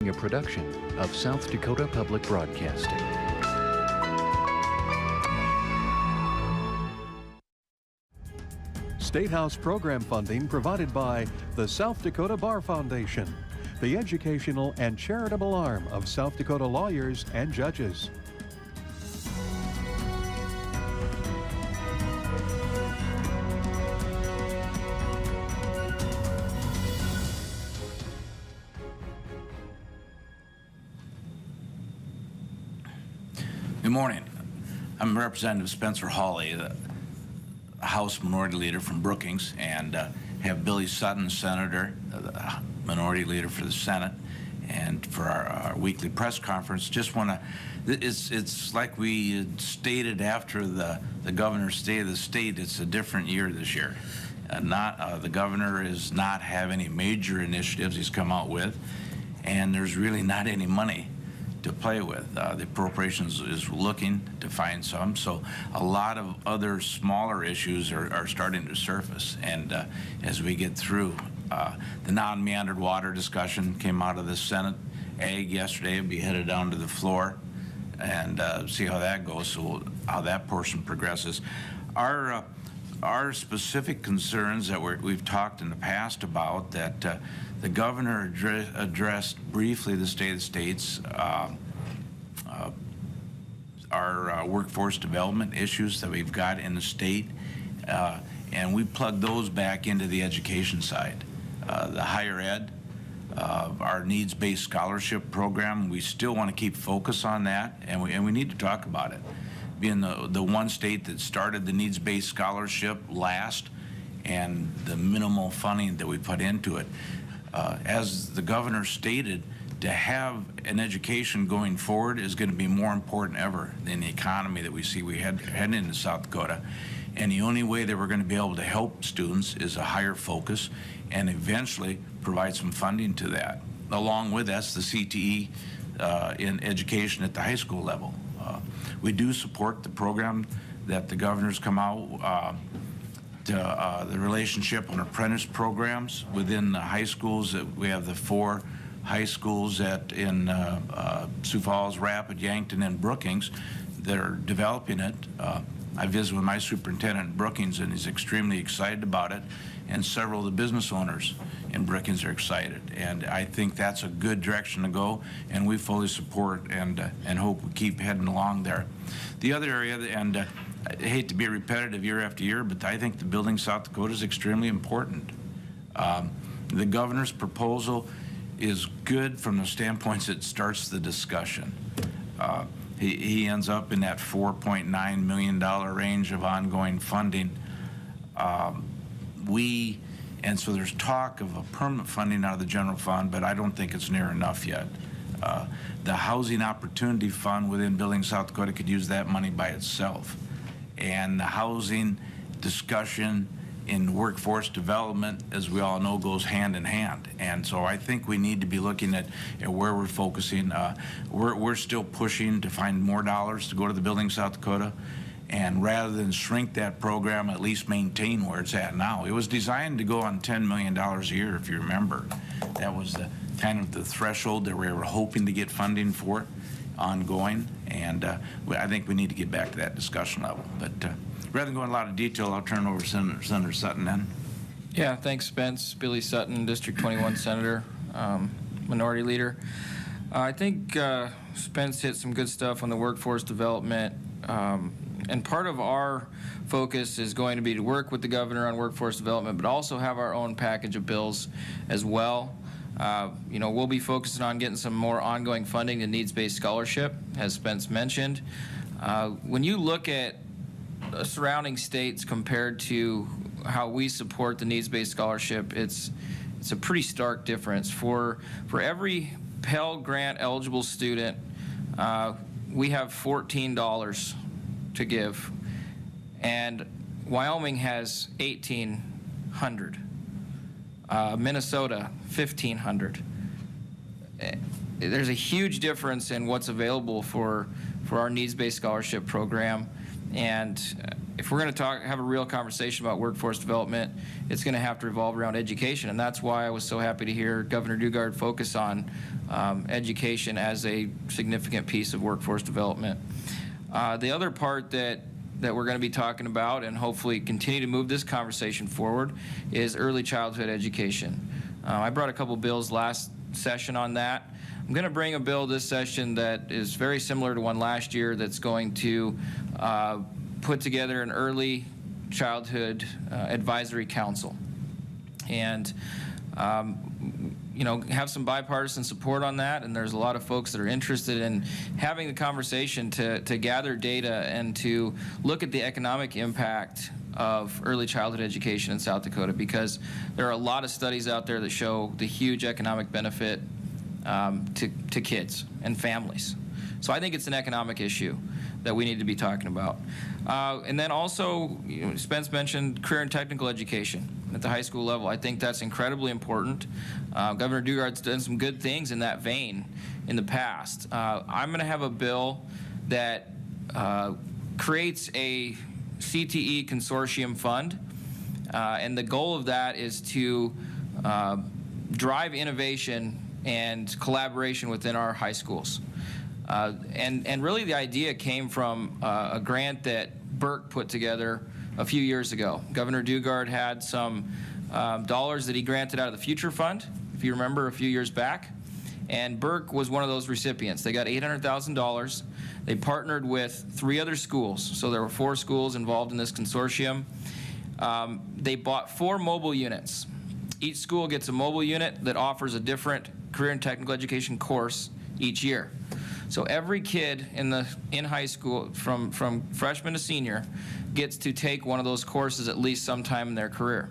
a production of South Dakota Public Broadcasting. State House program funding provided by the South Dakota Bar Foundation, the educational and charitable arm of South Dakota lawyers and judges. Good morning. I'm Representative Spencer Hawley, the House Minority Leader from Brookings, and have Billy Sutton, Senator, the Minority Leader for the Senate, and for our weekly press conference. Just want to, it's like we had stated after the Governor's State of the State, it's a different year this year. The Governor is not have any major initiatives he's come out with, and there's really not any money to play with. The appropriations is looking to find some, so a lot of other smaller issues are starting to surface. And as we get through, the non-meandered water discussion came out of the Senate Ag yesterday. It'll be headed down to the floor and see how that goes, so how that portion progresses. Our specific concerns that we've talked in the past about, that the Governor addressed briefly the state of the states, our workforce development issues that we've got in the state, and we plug those back into the education side. The higher ed, our needs-based scholarship program, we still want to keep focus on that, and we need to talk about it. Being the one state that started the needs-based scholarship last, and the minimal funding that we put into it. As the Governor stated, to have an education going forward is going to be more important ever in the economy that we see we heading into South Dakota. And the only way that we're going to be able to help students is a higher focus, and eventually provide some funding to that. Along with that's the CTE in education at the high school level. We do support the program that the Governor's come out to the relationship on apprentice programs within the high schools. That we have the 4 high schools in Sioux Falls, Rapid, Yankton, and Brookings that are developing it. I visited with my superintendent in Brookings, and he's extremely excited about it, and several of the business owners in Brookings are excited. And I think that's a good direction to go, and we fully support and hope we keep heading along there. The other area, and I hate to be repetitive year after year, but I think the Building South Dakota is extremely important. The Governor's proposal is good from the standpoints it starts the discussion. He ends up in that $4.9 million range of ongoing funding. And so there's talk of a permanent funding out of the general fund, but I don't think it's near enough yet. The Housing Opportunity Fund within Building South Dakota could use that money by itself. And the housing discussion in workforce development, as we all know, goes hand in hand. And so I think we need to be looking at where we're focusing. We're still pushing to find more dollars to go to the Building South Dakota. And rather than shrink that program, at least maintain where it's at now. It was designed to go on $10 million a year, if you remember. That was the kind of the threshold that we were hoping to get funding for ongoing. And I think we need to get back to that discussion level. But rather than go in a lot of detail, I'll turn it over to Senator Sutton then. Yeah, thanks, Spence. Billy Sutton, District 21 Senator, Minority Leader. I think Spence hit some good stuff on the workforce development. And part of our focus is going to be to work with the Governor on workforce development, but also have our own package of bills as well. You know, we'll be focusing on getting some more ongoing funding to needs-based scholarship, as Spence mentioned. When you look at surrounding states compared to how we support the needs-based scholarship, it's a pretty stark difference. For every Pell Grant eligible student, we have $14 to give, and Wyoming has $1,800. Minnesota, $1,500. There's a huge difference in what's available for our needs-based scholarship program, and if we're going to have a real conversation about workforce development, it's going to have to revolve around education, and that's why I was so happy to hear Governor Dugard focus on education as a significant piece of workforce development. The other part that we're going to be talking about and hopefully continue to move this conversation forward is early childhood education. I brought a couple bills last session on that. I'm going to bring a bill this session that is very similar to one last year that's going to put together an early childhood advisory council and have some bipartisan support on that, and there's a lot of folks that are interested in having the conversation to gather data and to look at the economic impact of early childhood education in South Dakota, because there are a lot of studies out there that show the huge economic benefit to kids and families. So I think it's an economic issue that we need to be talking about. And then also, Spence mentioned career and technical education at the high school level. I think that's incredibly important. Governor Dugard's done some good things in that vein in the past. I'm going to have a bill that creates a CTE consortium fund, and the goal of that is to drive innovation and collaboration within our high schools. And really the idea came from a grant that Burke put together a few years ago. Governor Dugard had some dollars that he granted out of the Future Fund, if you remember, a few years back. And Burke was one of those recipients. They got $800,000. They partnered with 3 other schools. So there were 4 schools involved in this consortium. They bought 4 mobile units. Each school gets a mobile unit that offers a different career and technical education course each year. So every kid in high school, from freshman to senior, gets to take one of those courses at least sometime in their career.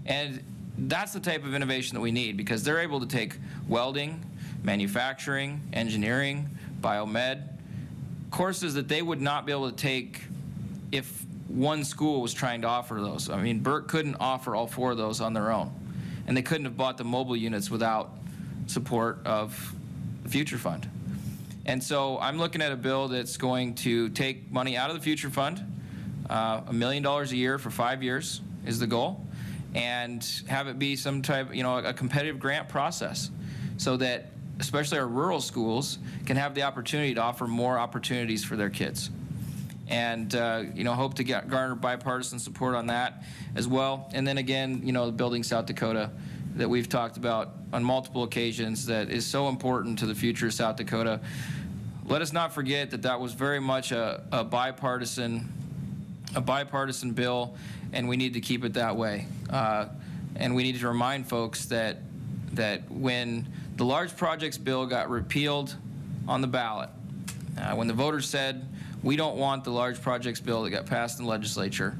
And that's the type of innovation that we need, because they're able to take welding, manufacturing, engineering, biomed, courses that they would not be able to take if one school was trying to offer those. I mean, Burke couldn't offer all 4 of those on their own, and they couldn't have bought the mobile units without support of the Future Fund. And so I'm looking at a bill that's going to take money out of the Future Fund, $1 million a year for 5 years is the goal, and have it be some type, a competitive grant process, so that especially our rural schools can have the opportunity to offer more opportunities for their kids. And hope to garner bipartisan support on that as well. And then again, Building South Dakota that we've talked about on multiple occasions that is so important to the future of South Dakota. Let us not forget that was very much a bipartisan bill, and we need to keep it that way. And we need to remind folks that when the large projects bill got repealed on the ballot, when the voters said, we don't want the large projects bill that got passed in the legislature,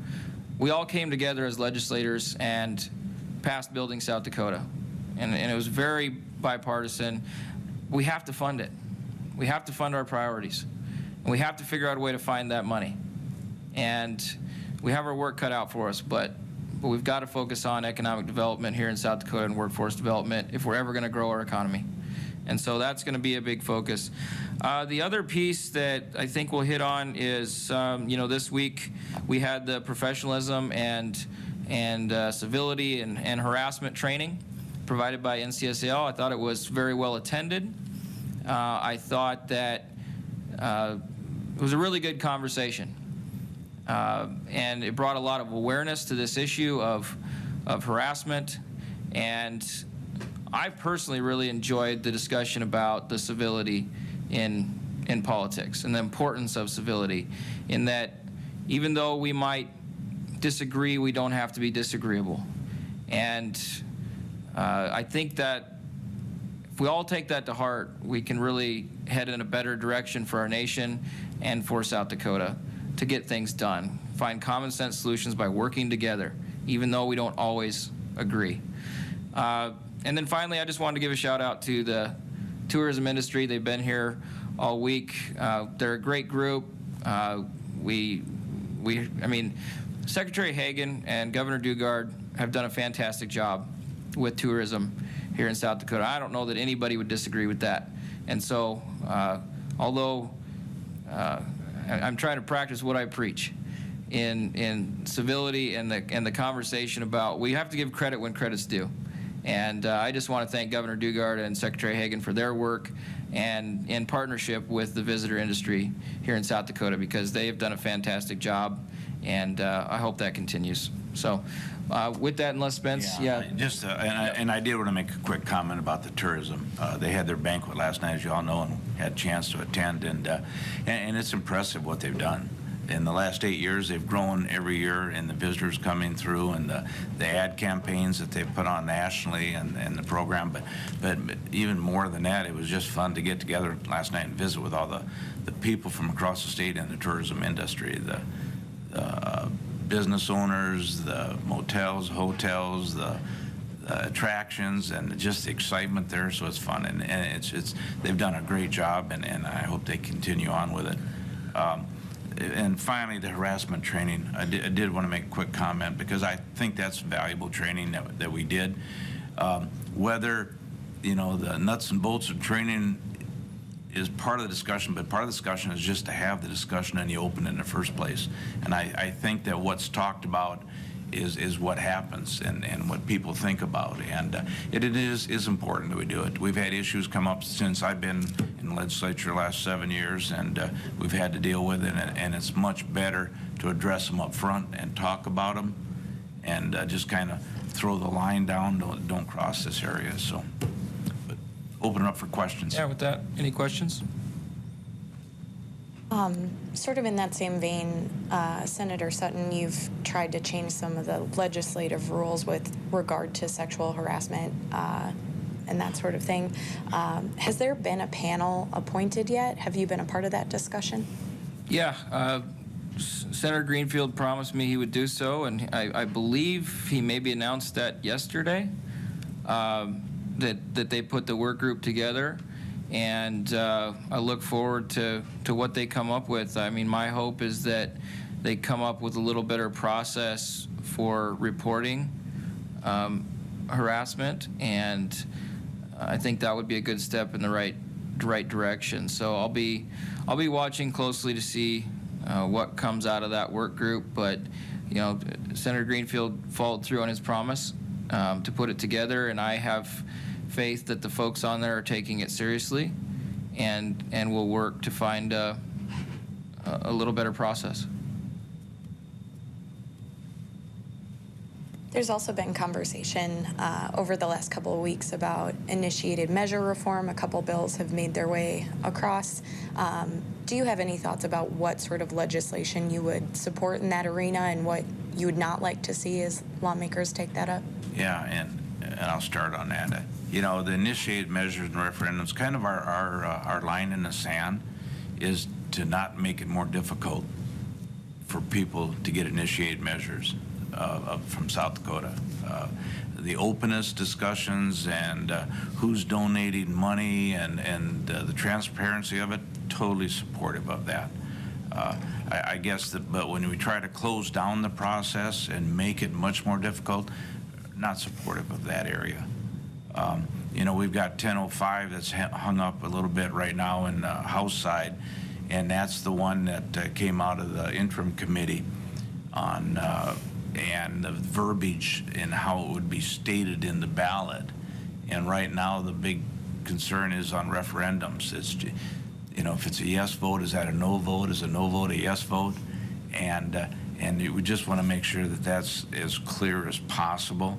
we all came together as legislators and passed Building South Dakota. And it was very bipartisan. We have to fund it. We have to fund our priorities. And we have to figure out a way to find that money. And we have our work cut out for us, but we've got to focus on economic development here in South Dakota and workforce development if we're ever going to grow our economy. And so that's going to be a big focus. The other piece that I think we'll hit on is, this week we had the professionalism and civility and harassment training provided by NCSAL. I thought it was very well attended. I thought that it was a really good conversation. And it brought a lot of awareness to this issue of harassment. And I personally really enjoyed the discussion about the civility in politics and the importance of civility, in that even though we might disagree, we don't have to be disagreeable. And I think that if we all take that to heart, we can really head in a better direction for our nation and for South Dakota to get things done, find common sense solutions by working together, even though we don't always agree. And then finally, I just wanted to give a shout out to the tourism industry. They've been here all week. They're a great group. Secretary Hagan and Governor Dugard have done a fantastic job with tourism here in South Dakota. I don't know that anybody would disagree with that. And so, although I'm trying to practice what I preach, in civility and the conversation about we have to give credit when credit's due. And I just want to thank Governor Dugard and Secretary Hagan for their work and in partnership with the visitor industry here in South Dakota, because they have done a fantastic job, and I hope that continues. So with that, unless Spence, Just, and I did want to make a quick comment about the tourism. They had their banquet last night, as you all know, and had a chance to attend, and it's impressive what they've done. In the last 8 years, they've grown every year in the visitors coming through and the ad campaigns that they've put on nationally and the program. But even more than that, it was just fun to get together last night and visit with all the people from across the state in the tourism industry, the business owners, the motels, hotels, the attractions, and just the excitement there. So it's fun, and it's they've done a great job, and I hope they continue on with it. And finally, the harassment training. I did want to make a quick comment, because I think that's valuable training that we did. Whether, the nuts and bolts of training is part of the discussion, but part of the discussion is just to have the discussion in the open in the first place. And I think that what's talked about is what happens and what people think about. And it is important that we do it. We've had issues come up since I've been in the legislature the last 7 years, and we've had to deal with it, and it's much better to address them up front and talk about them, and just kind of throw the line down, don't cross this area. So, but open it up for questions. Yeah, with that, any questions? Sort of in that same vein, Senator Sutton, you've tried to change some of the legislative rules with regard to sexual harassment and that sort of thing. Has there been a panel appointed yet? Have you been a part of that discussion? Yeah, Senator Greenfield promised me he would do so, and I believe he maybe announced that yesterday, that they put the work group together. And I look forward to what they come up with. I mean, my hope is that they come up with a little better process for reporting harassment, and I think that would be a good step in the right direction. So I'll be watching closely to see what comes out of that work group. But Senator Greenfield followed through on his promise to put it together, and I have faith that the folks on there are taking it seriously, and will work to find a little better process. There's also been conversation over the last couple of weeks about initiated measure reform. A couple bills have made their way across. Do you have any thoughts about what sort of legislation you would support in that arena, and what you would not like to see as lawmakers take that up? Yeah, and I'll start on that. The initiated measures and referendums, kind of our line in the sand is to not make it more difficult for people to get initiated measures from South Dakota. The openness discussions and who's donating money and the transparency of it, totally supportive of that. I guess but when we try to close down the process and make it much more difficult, not supportive of that area. We've got 1005 that's hung up a little bit right now in the House side, and that's the one that came out of the interim committee on and the verbiage and how it would be stated in the ballot. And right now the big concern is on referendums. It's, if it's a yes vote, is that a no vote? Is a no vote a yes vote? And we just want to make sure that that's as clear as possible.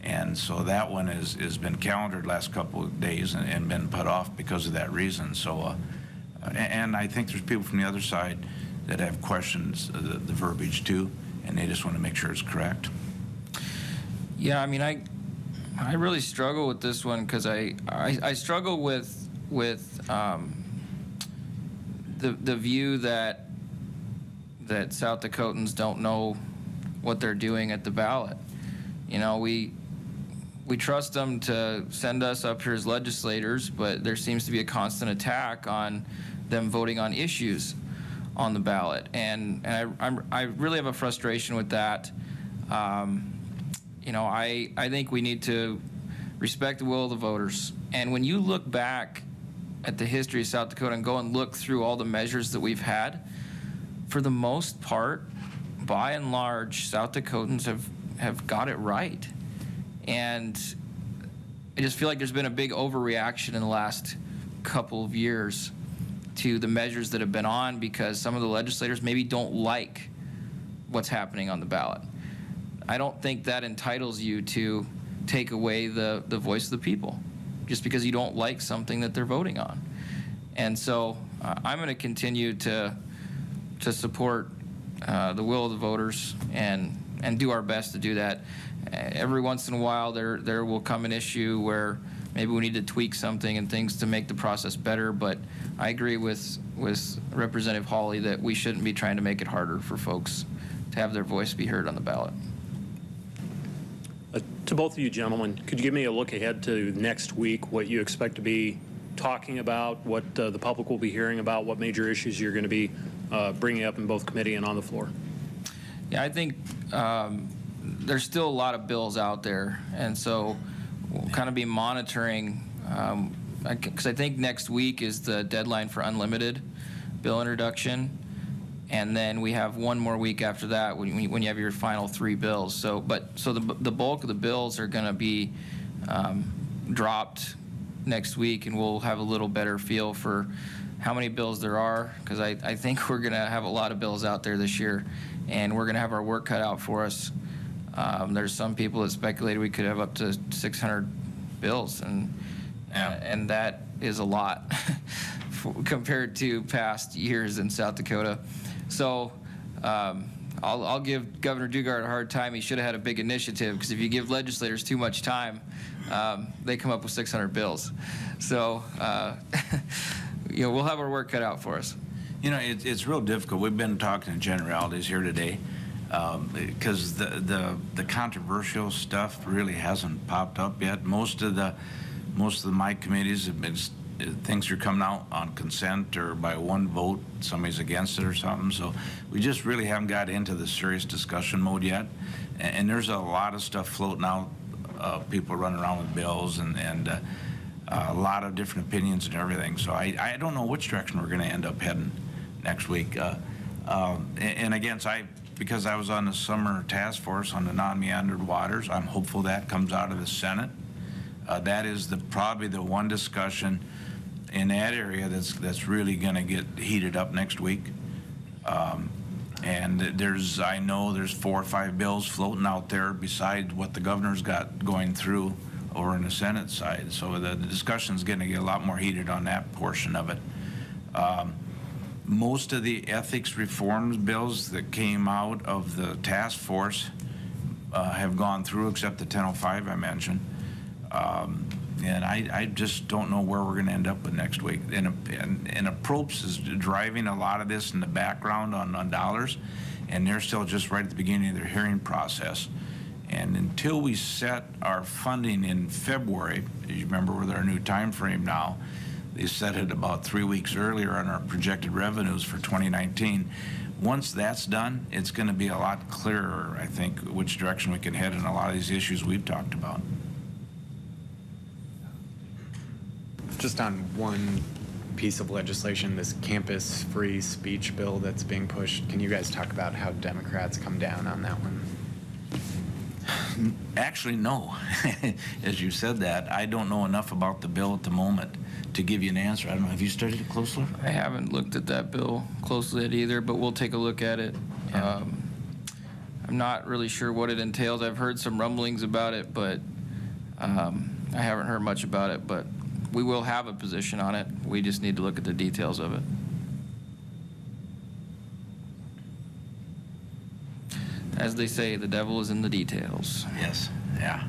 And so that one has been calendared last couple of days and been put off because of that reason. So, and I think there's people from the other side that have questions the verbiage too, and they just want to make sure it's correct. Yeah, I mean, I really struggle with this one, because I struggle with the view that South Dakotans don't know what they're doing at the ballot. We trust them to send us up here as legislators, but there seems to be a constant attack on them voting on issues on the ballot, and I really have a frustration with that. I think we need to respect the will of the voters. And when you look back at the history of South Dakota and go and look through all the measures that we've had, for the most part, by and large, South Dakotans have got it right. And I just feel like there's been a big overreaction in the last couple of years to the measures that have been on because some of the legislators maybe don't like what's happening on the ballot. I don't think that entitles you to take away the voice of the people just because you don't like something that they're voting on. And so I'm going to continue to support the will of the voters and do our best to do that. Every once in a while there will come an issue where maybe we need to tweak something and things to make the process better, but I agree with Representative Hawley that we shouldn't be trying to make it harder for folks to have their voice be heard on the ballot. To both of you gentlemen, could you give me a look ahead to next week, what you expect to be talking about, what the public will be hearing about, what major issues you're going to be bringing up in both committee and on the floor? Yeah, I think there's still a lot of bills out there, and so we'll kind of be monitoring, because I think next week is the deadline for unlimited bill introduction, and then we have one more week after that when you have your final 3 bills. So the bulk of the bills are going to be dropped next week, and we'll have a little better feel for how many bills there are, because I think we're going to have a lot of bills out there this year, and we're going to have our work cut out for us. There's some people that speculated we could have up to 600 bills, and that is a lot compared to past years in South Dakota. So I'll give Governor Dugard a hard time. He should have had a big initiative, because if you give legislators too much time, they come up with 600 bills. So we'll have our work cut out for us. It's real difficult. We've been talking in generalities here today because the controversial stuff really hasn't popped up yet. Most of my committees have been things are coming out on consent or by one vote, somebody's against it or something. So we just really haven't got into the serious discussion mode yet. And there's a lot of stuff floating out, people running around with bills and a lot of different opinions and everything. So I don't know which direction we're going to end up heading next week. And again, because I was on the summer task force on the non-meandered waters, I'm hopeful that comes out of the Senate. That is probably the one discussion in that area that's really going to get heated up next week. And I know there's 4 or 5 bills floating out there besides what the governor's got going through over in the Senate side. So the discussion's going to get a lot more heated on that portion of it. Most of the ethics reforms bills that came out of the task force have gone through, except the 1005 I mentioned. And I just don't know where we're going to end up with next week. And Approps is driving a lot of this in the background on dollars, and they're still just right at the beginning of their hearing process. And until we set our funding in February, as you remember with our new time frame now, they set it about 3 weeks earlier on our projected revenues for 2019. Once that's done, it's going to be a lot clearer, I think, which direction we can head in a lot of these issues we've talked about. Just on one piece of legislation, this campus free speech bill that's being pushed, can you guys talk about how Democrats come down on that one? Actually, no. As you said that, I don't know enough about the bill at the moment to give you an answer. I don't know. Have you studied it closely? I haven't looked at that bill closely yet either, but we'll take a look at it. Yeah. I'm not really sure what it entails. I've heard some rumblings about it, but I haven't heard much about it. But we will have a position on it. We just need to look at the details of it. As they say, the devil is in the details. Yes. Yeah.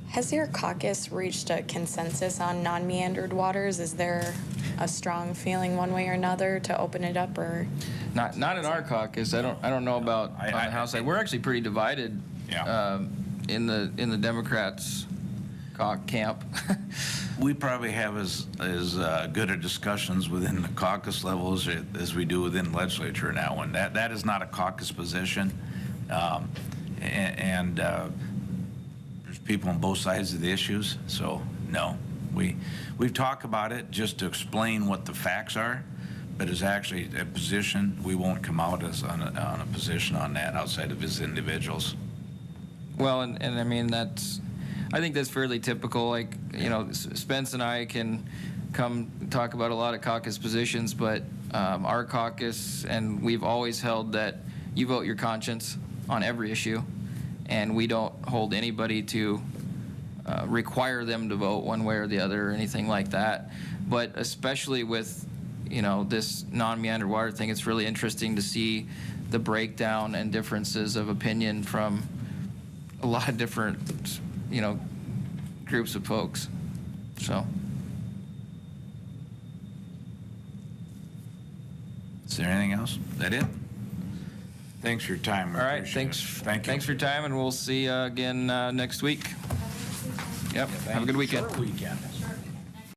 Has your caucus reached a consensus on non-meandered waters? Is there a strong feeling one way or another to open it up, or? Not in our caucus. I don't know about on the House side. We're actually pretty divided. Yeah. In the Democrats' camp. We probably have as good a discussions within the caucus levels as we do within the legislature in that one. That is not a caucus position, and there's people on both sides of the issues. So no, we've talked about it just to explain what the facts are, but is actually a position. We won't come out as on a position on that outside of his individuals. Well, and I mean, I think that's fairly typical. Like, you know, Spence and I can come talk about a lot of caucus positions, but our caucus, and we've always held that you vote your conscience on every issue, and we don't hold anybody to require them to vote one way or the other or anything like that. But especially with, you know, this non-meandered water thing, it's really interesting to see the breakdown and differences of opinion from a lot of different, you know, groups of folks. So. Is there anything else? Is that it? Thanks for your time. We All right, appreciate thanks. it. Thank you. Thanks for your time, and we'll see you again next week. Yep. Have a good weekend. Short weekend.